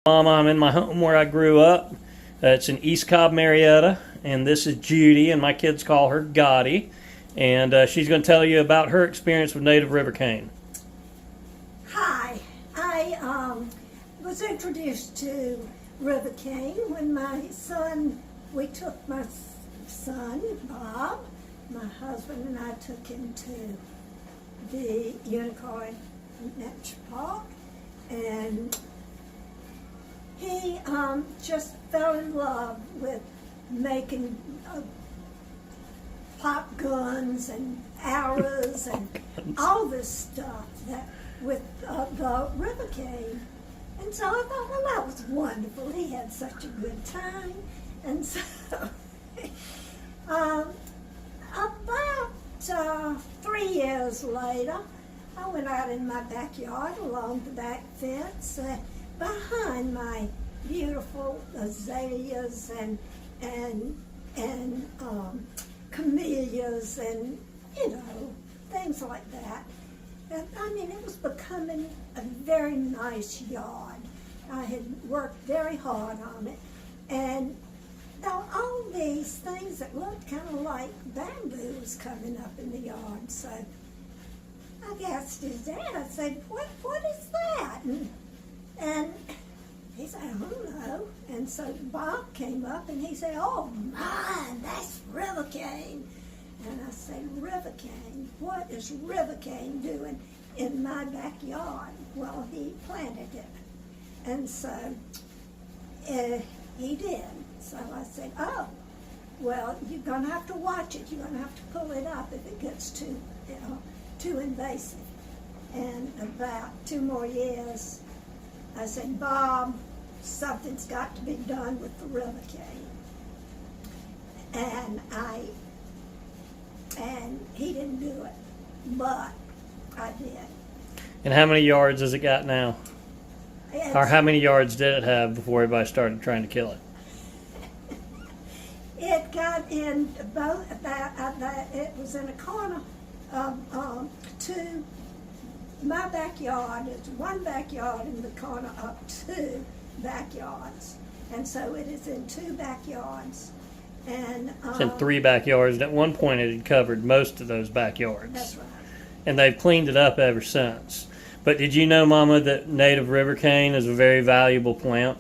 Mom, I'm in my home where I grew up. It's in East Cobb, Marietta, and this is Judy, and my kids call her Gotti, and she's going to tell you about her experience with native rivercane. Hi, I was introduced to rivercane when we took my son, Bob, my husband and I took him to the Unicoi State Park, and he just fell in love with making pop guns and arrows and all this stuff that with the rivercane. And so I thought, well, that was wonderful. He had such a good time. And so about 3 years later, I went out in my backyard along the back fence behind my beautiful azaleas and camellias and, things like that. And, it was becoming a very nice yard. I had worked very hard on it. And all these things that looked kind of like bamboo was coming up in the yard. So I asked his dad, I said, what is that? And he said, I don't know. And so Bob came up and he said, oh my, that's rivercane. And I said, rivercane? What is rivercane doing in my backyard? Well, he planted it. And so he did. So I said, oh, well, you're going to have to watch it. You're going to have to pull it up if it gets too invasive. And about 2 more years, I said, Bob, something's got to be done with the rivercane. And he didn't do it, but I did. And how many yards has it got now? Or how many yards did it have before everybody started trying to kill it? It got in both, it was in a corner of my backyard. It's one backyard in the corner of 2 backyards. And so it is in 2 backyards. And It's in 3 backyards. And at one point it had covered most of those backyards. That's right. And they've cleaned it up ever since. But did you know, Mama, that native rivercane is a very valuable plant?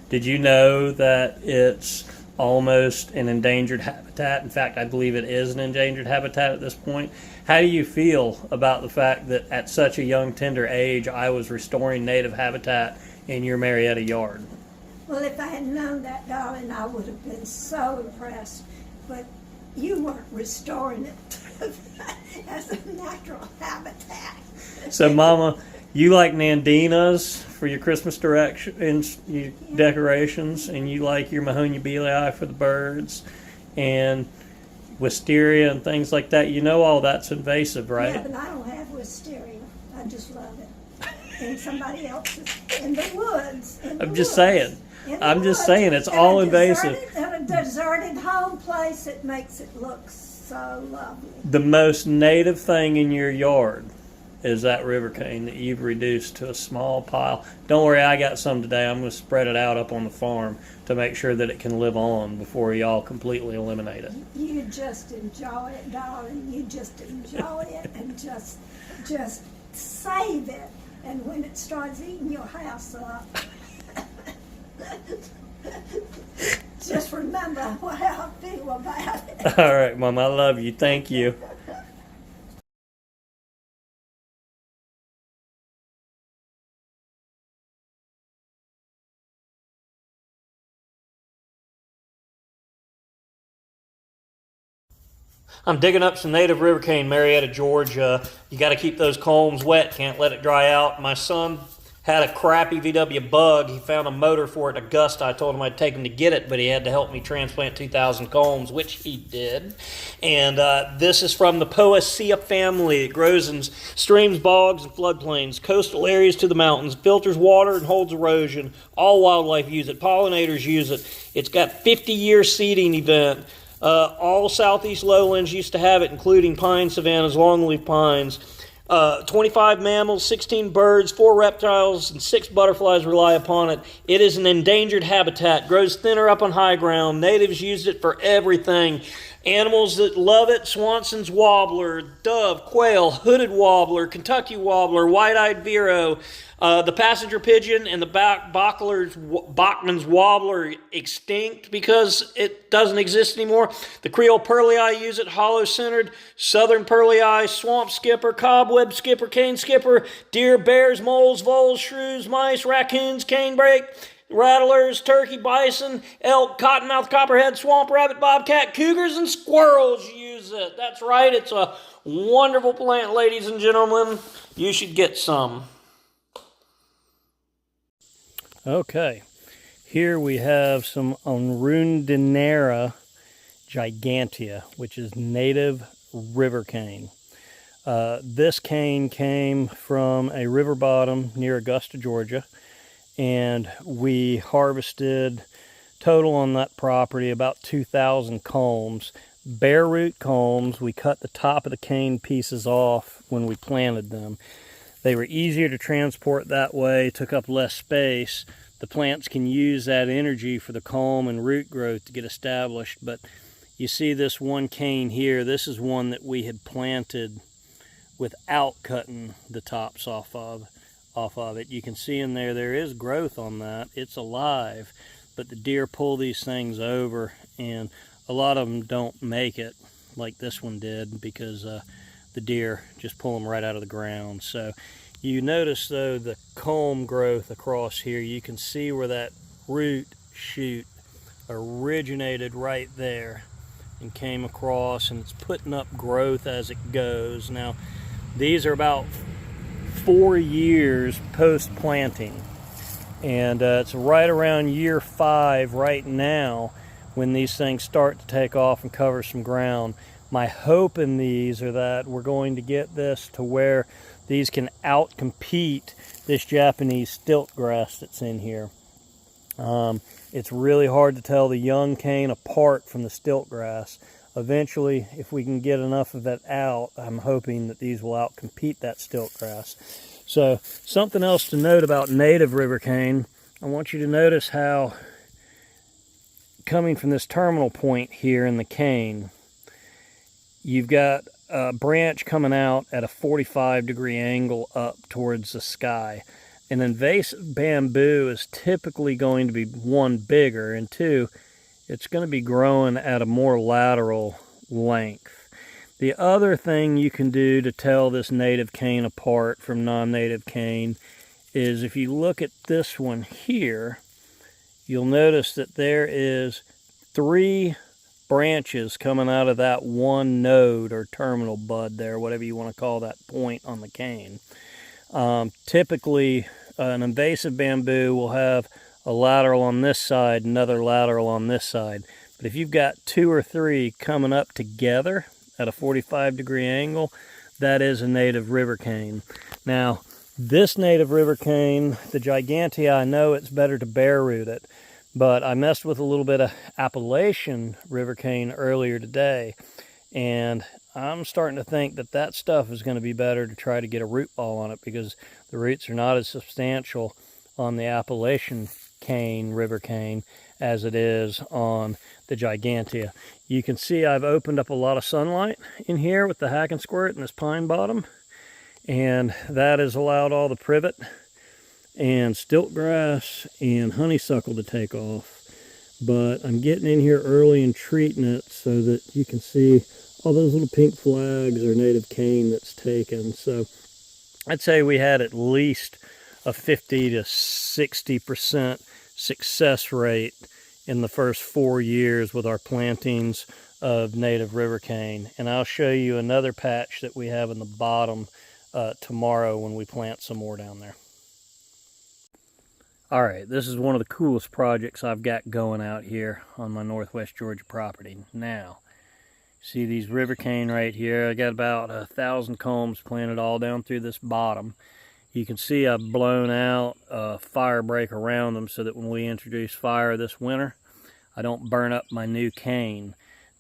Did you know that it's almost an endangered habitat? In fact, I believe it is an endangered habitat at this point. How do you feel about the fact that at such a young, tender age, I was restoring native habitat in your Marietta yard? Well, if I had known that, darling, I would have been so impressed. But you weren't restoring it as a natural habitat. So, Mama, you like nandinas for your Christmas decorations, and you like your Mahonia belii for the birds, and wisteria and things like that. You know all that's invasive, right? Yeah, but I don't have wisteria. I just love it. And somebody else's in the woods. I'm just saying it's all invasive. In a deserted home place, it makes it look so lovely. The most native thing in your yard is that rivercane that you've reduced to a small pile. Don't worry, I got some today. I'm going to spread it out up on the farm to make sure that it can live on before y'all completely eliminate it. You just enjoy it, darling. You just enjoy it and just save it. And when it starts eating your house up, just remember how I feel about it. All right, Mom, I love you. Thank you. I'm digging up some native rivercane, Marietta, Georgia. You got to keep those culms wet. Can't let it dry out. My son had a crappy VW Bug. He found a motor for it at Augusta. I told him I'd take him to get it, but he had to help me transplant 2,000 culms, which he did. And this is from the Poaceae family. It grows in streams, bogs, and floodplains, coastal areas to the mountains, filters water and holds erosion. All wildlife use it. Pollinators use it. It's got 50-year seeding event. All southeast lowlands used to have it, including pine savannas, longleaf pines. 25 mammals, 16 birds, 4 reptiles, and 6 butterflies rely upon it. It is an endangered habitat, grows thinner up on high ground. Natives use it for everything. Animals that love it: Swanson's warbler, dove, quail, hooded warbler, Kentucky warbler, white-eyed vero, the passenger pigeon, and the Bachman's warbler extinct because it doesn't exist anymore. The Creole pearly-eye use it, hollow-centered, southern pearly-eye, swamp skipper, cobweb skipper, cane skipper, deer, bears, moles, voles, shrews, mice, raccoons, canebrake, rattlers, turkey, bison, elk, cottonmouth, copperhead, swamp rabbit, bobcat, cougars, and squirrels use it. That's right, it's a wonderful plant, ladies and gentlemen. You should get some. Okay, here we have some Arundinara Gigantea, which is native river cane. This cane came from a river bottom near Augusta, Georgia, and we harvested total on that property about 2,000 culms, bare root culms. We cut the top of the cane pieces off when we planted them. They were easier to transport that way, took up less space. The plants can use that energy for the culm and root growth to get established. But you see this one cane here, this is one that we had planted without cutting the tops off of it. You can see in there is growth on that. It's alive, but the deer pull these things over, and a lot of them don't make it like this one did because the deer just pull them right out of the ground. So you notice though the culm growth across here, you can see where that root shoot originated right there and came across, and it's putting up growth as it goes. Now these are about 4 years post planting, and it's right around year 5 right now when these things start to take off and cover some ground. My hope in these are that we're going to get this to where these can outcompete this Japanese stilt grass that's in here. It's really hard to tell the young cane apart from the stilt grass. Eventually, if we can get enough of that out, I'm hoping that these will outcompete that stilt grass. So, something else to note about native river cane, I want you to notice how, coming from this terminal point here in the cane, you've got a branch coming out at a 45-degree angle up towards the sky. An invasive bamboo is typically going to be, 1, bigger, and 2, it's going to be growing at a more lateral length. The other thing you can do to tell this native cane apart from non-native cane is if you look at this one here, you'll notice that there is 3 branches coming out of that one node or terminal bud there, whatever you want to call that point on the cane. Typically, an invasive bamboo will have a lateral on this side, another lateral on this side. But if you've got 2 or 3 coming up together at a 45-degree angle, that is a native river cane. Now, this native river cane, the Gigantea, I know it's better to bare root it, but I messed with a little bit of Appalachian river cane earlier today, and I'm starting to think that that stuff is going to be better to try to get a root ball on it because the roots are not as substantial on the Appalachian cane, river cane, as it is on the Gigantea. You can see I've opened up a lot of sunlight in here with the hack and squirt and this pine bottom, and that has allowed all the privet and stilt grass and honeysuckle to take off. But I'm getting in here early and treating it so that you can see all those little pink flags are native cane that's taken. So I'd say we had at least a 50 to 60% success rate in the first 4 years with our plantings of native river cane. And I'll show you another patch that we have in the bottom tomorrow when we plant some more down there. All right, this is one of the coolest projects I've got going out here on my Northwest Georgia property. Now, see these river cane right here? I got about 1,000 culms planted all down through this bottom. You can see I've blown out a fire break around them so that when we introduce fire this winter, I don't burn up my new cane.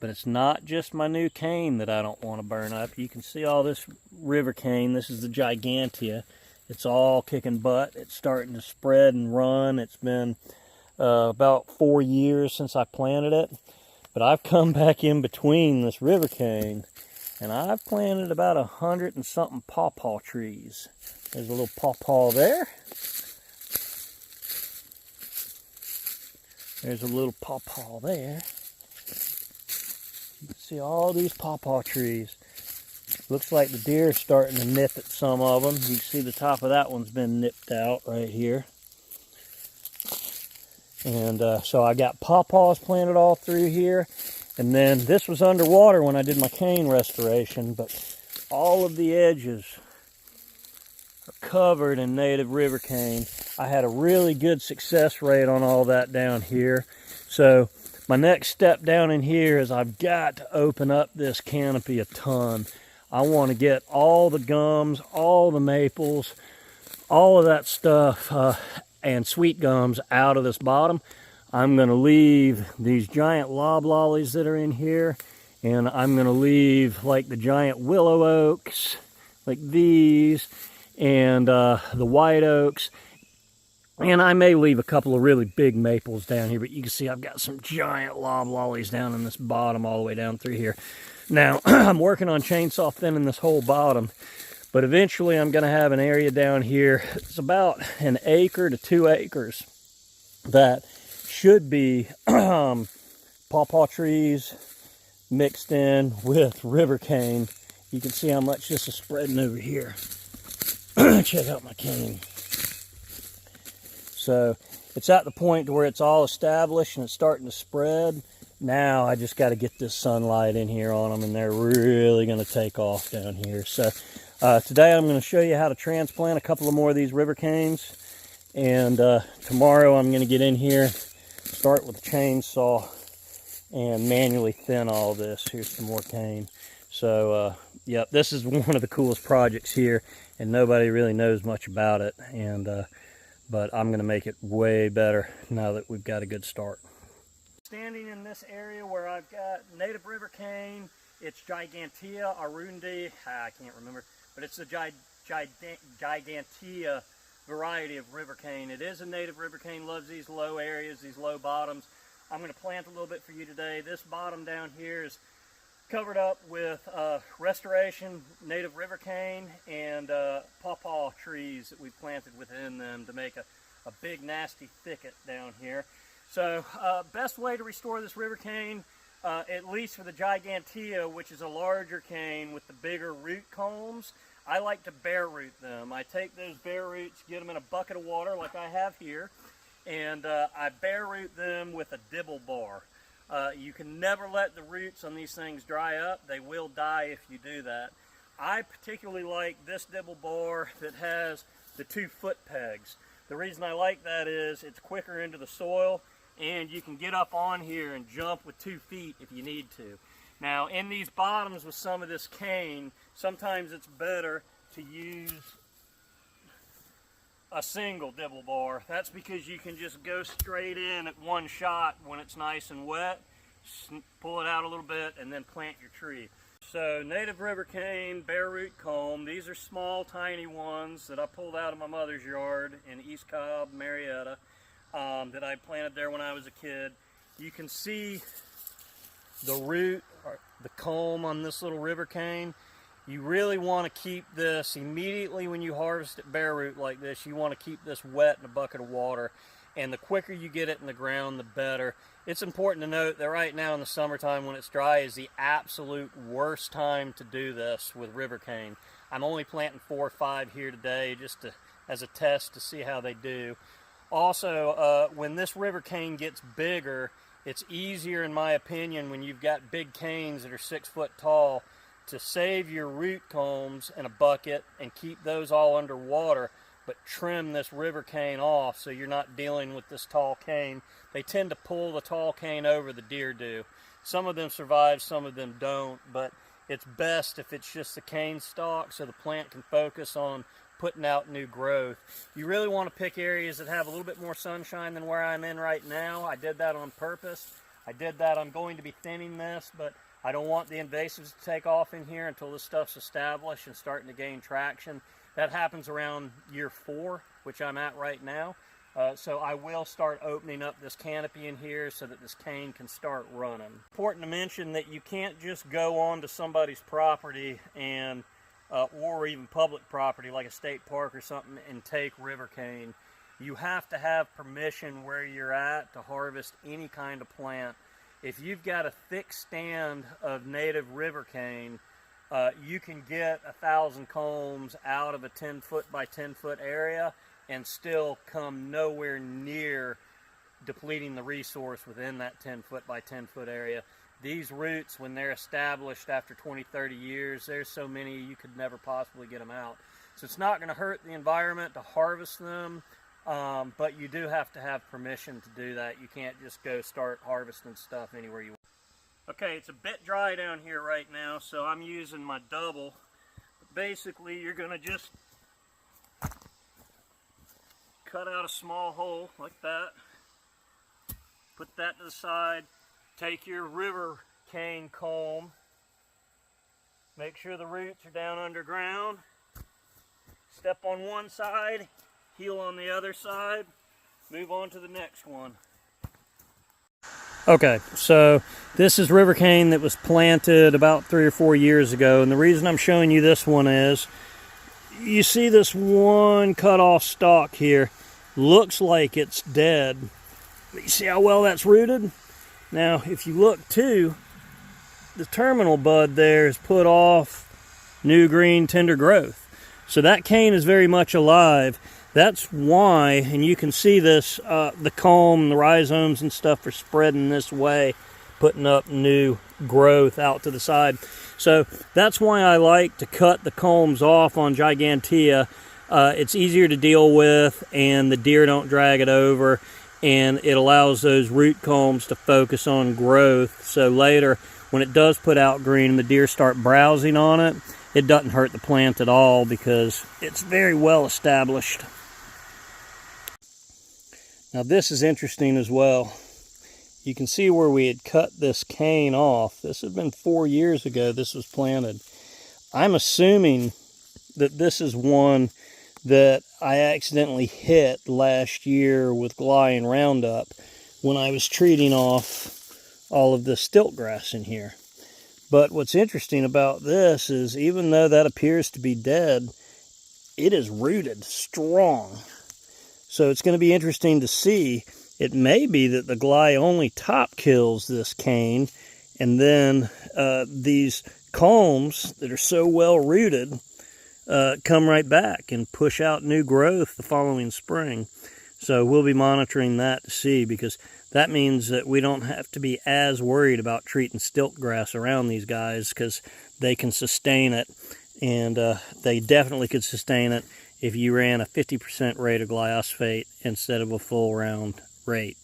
But it's not just my new cane that I don't want to burn up. You can see all this Rivercane. This is the Gigantea. It's all kicking butt. It's starting to spread and run. It's been about 4 years since I planted it. But I've come back in between this Rivercane, and I've planted about 100 and something pawpaw trees. There's a little pawpaw there. There's a little pawpaw there. You can see all these pawpaw trees. Looks like the deer are starting to nip at some of them. You can see the top of that one's been nipped out right here. And so I got pawpaws planted all through here. And then this was underwater when I did my cane restoration, but all of the edges are covered in native Rivercane. I had a really good success rate on all that down here. So my next step down in here is I've got to open up this canopy a ton. I want to get all the gums, all the maples, all of that stuff, and sweet gums out of this bottom. I'm going to leave these giant loblollies that are in here, and I'm going to leave like the giant willow oaks, like these, and the white oaks. And I may leave a couple of really big maples down here, but you can see I've got some giant loblollies down in this bottom all the way down through here. Now, I'm working on chainsaw thinning this whole bottom, but eventually I'm going to have an area down here. It's about 1 acre to 2 acres that should be pawpaw trees mixed in with Rivercane. You can see how much this is spreading over here. Check out my cane. So it's at the point where it's all established and it's starting to spread. Now I just got to get this sunlight in here on them, and they're really going to take off down here. So today I'm going to show you how to transplant a couple of more of these Rivercanes, and tomorrow I'm going to get in here, start with a chainsaw, and manually thin all this. Here's some more cane. So yep, this is one of the coolest projects here, and nobody really knows much about it, and but I'm going to make it way better now that we've got a good start. Standing in this area where I've got native Rivercane. It's Gigantea, Arundinara, I can't remember, but it's the Gigantea variety of Rivercane. It is a native Rivercane, loves these low areas, these low bottoms. I'm going to plant a little bit for you today. This bottom down here is covered up with restoration, native Rivercane, and pawpaw trees that we've planted within them to make a big nasty thicket down here. So best way to restore this Rivercane, at least for the Gigantea, which is a larger cane with the bigger root culms, I like to bare root them. I take those bare roots, get them in a bucket of water like I have here, and I bare root them with a dibble bar. You can never let the roots on these things dry up. They will die if you do that. I particularly like this dibble bar that has the 2 foot pegs. The reason I like that is it's quicker into the soil, and you can get up on here and jump with 2 feet if you need to. Now, in these bottoms with some of this cane, sometimes it's better to use a single dibble bar. That's because you can just go straight in at one shot when it's nice and wet, pull it out a little bit, and then plant your tree. So, native Rivercane, bare root culm. These are small, tiny ones that I pulled out of my mother's yard in East Cobb, Marietta. That I planted there when I was a kid. You can see the root, or the culm on this little Rivercane. You really want to keep this immediately when you harvest it bare root like this. You want to keep this wet in a bucket of water, and the quicker you get it in the ground, the better. It's important to note that right now in the summertime when it's dry is the absolute worst time to do this with Rivercane. I'm only planting 4 or 5 here today just as a test to see how they do. Also, when this Rivercane gets bigger, it's easier, in my opinion, when you've got big canes that are 6 foot tall, to save your root culms in a bucket and keep those all underwater, but trim this Rivercane off so you're not dealing with this tall cane. They tend to pull the tall cane over, the deer do. Some of them survive, some of them don't, but it's best if it's just the cane stalk so the plant can focus on putting out new growth. You really want to pick areas that have a little bit more sunshine than where I'm in right now. I did that on purpose. I did that. I'm going to be thinning this, but I don't want the invasives to take off in here until this stuff's established and starting to gain traction. That happens around year 4, which I'm at right now. So I will start opening up this canopy in here so that this cane can start running. Important to mention that you can't just go onto somebody's property and or even public property like a state park or something and take river cane. You have to have permission where you're at to harvest any kind of plant. If you've got a thick stand of native river cane, you can get 1,000 culms out of a 10-foot by 10-foot area and still come nowhere near depleting the resource within that 10-foot by 10-foot area. These roots, when they're established after 20, 30 years, there's so many you could never possibly get them out. So it's not going to hurt the environment to harvest them, but you do have to have permission to do that. You can't just go start harvesting stuff anywhere you want. Okay, it's a bit dry down here right now, so I'm using my double. But basically, you're going to just cut out a small hole like that, put that to the side, take your river cane culm, make sure the roots are down underground, step on one side, heel on the other side, move on to the next one. Okay, so this is river cane that was planted about 3 or 4 years ago, and the reason I'm showing you this one is, you see this one cut off stalk here, looks like it's dead. You see how well that's rooted? Now, if you look too, the terminal bud there is put off new green tender growth. So that cane is very much alive. That's why, and you can see this, the culm, the rhizomes and stuff are spreading this way, putting up new growth out to the side. So that's why I like to cut the culms off on Gigantea. It's easier to deal with, and the deer don't drag it over, and it allows those root culms to focus on growth. So later, when it does put out green and the deer start browsing on it, it doesn't hurt the plant at all because it's very well established. Now this is interesting as well. You can see where we had cut this cane off. This had been 4 years ago this was planted. I'm assuming that this is one that I accidentally hit last year with Gly and Roundup when I was treating off all of the stilt grass in here. But what's interesting about this is even though that appears to be dead, it is rooted strong. So it's going to be interesting to see. It may be that the Gly only top kills this cane, and then these culms that are so well rooted come right back and push out new growth the following spring. So we'll be monitoring that to see, because that means that we don't have to be as worried about treating stilt grass around these guys, because they can sustain it, and they definitely could sustain it if you ran a 50% rate of glyphosate instead of a full round rate.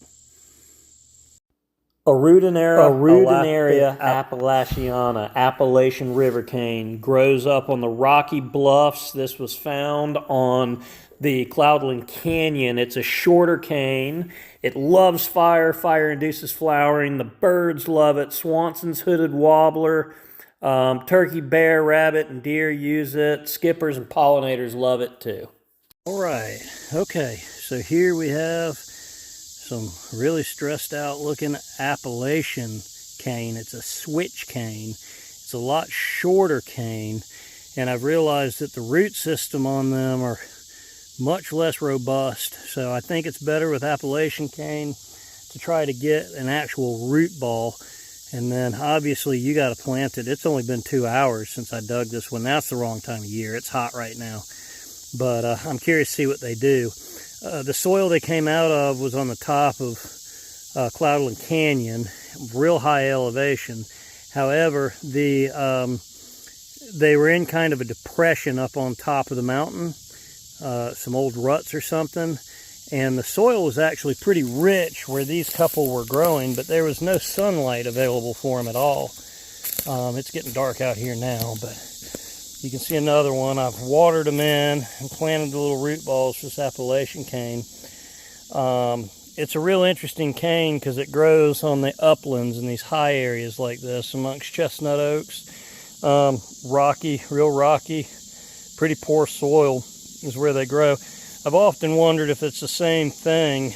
Arundinara Appalachiana, Appalachian river cane, grows up on the rocky bluffs. This was found on the Cloudland Canyon. It's a shorter cane. It loves fire. Fire induces flowering. The birds love it. Swanson's hooded warbler, turkey, bear, rabbit, and deer use it. Skippers and pollinators love it too. All right. Okay. So here we have some really stressed out looking Appalachian cane. It's a switch cane. It's a lot shorter cane, and I've realized that the root system on them are much less robust. So I think it's better with Appalachian cane to try to get an actual root ball. And then obviously you got to plant it. It's only been 2 hours since I dug this one. That's the wrong time of year. It's hot right now. But I'm curious to see what they do. The soil they came out of was on the top of Cloudland Canyon, real high elevation. However, they were in kind of a depression up on top of the mountain, some old ruts or something, and the soil was actually pretty rich where these couple were growing, but there was no sunlight available for them at all. It's getting dark out here now, but you can see another one. I've watered them in and planted the little root balls for this Appalachian cane. it's a real interesting cane because it grows on the uplands in these high areas like this amongst chestnut oaks. Rocky, real rocky, pretty poor soil is where they grow. I've often wondered if it's the same thing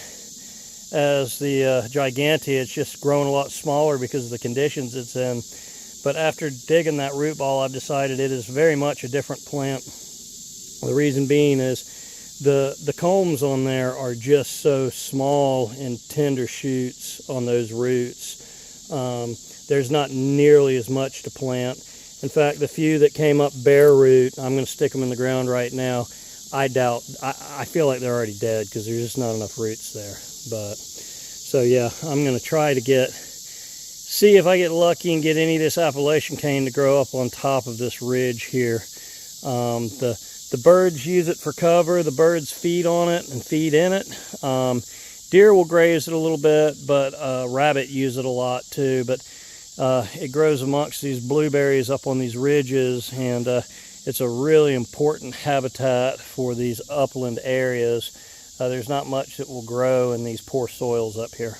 as the Gigantea. It's just growing a lot smaller because of the conditions it's in. But after digging that root ball, I've decided it is very much a different plant. The reason being is the culms on there are just so small and tender shoots on those roots. There's not nearly as much to plant. In fact, the few that came up bare root, I'm going to stick them in the ground right now. I feel like they're already dead because there's just not enough roots there. But so yeah, I'm going to try to see if I get lucky and get any of this Appalachian cane to grow up on top of this ridge here. The birds use it for cover. The birds feed on it and feed in it. Deer will graze it a little bit, but rabbit use it a lot too. But it grows amongst these blueberries up on these ridges, and it's a really important habitat for these upland areas. There's not much that will grow in these poor soils up here.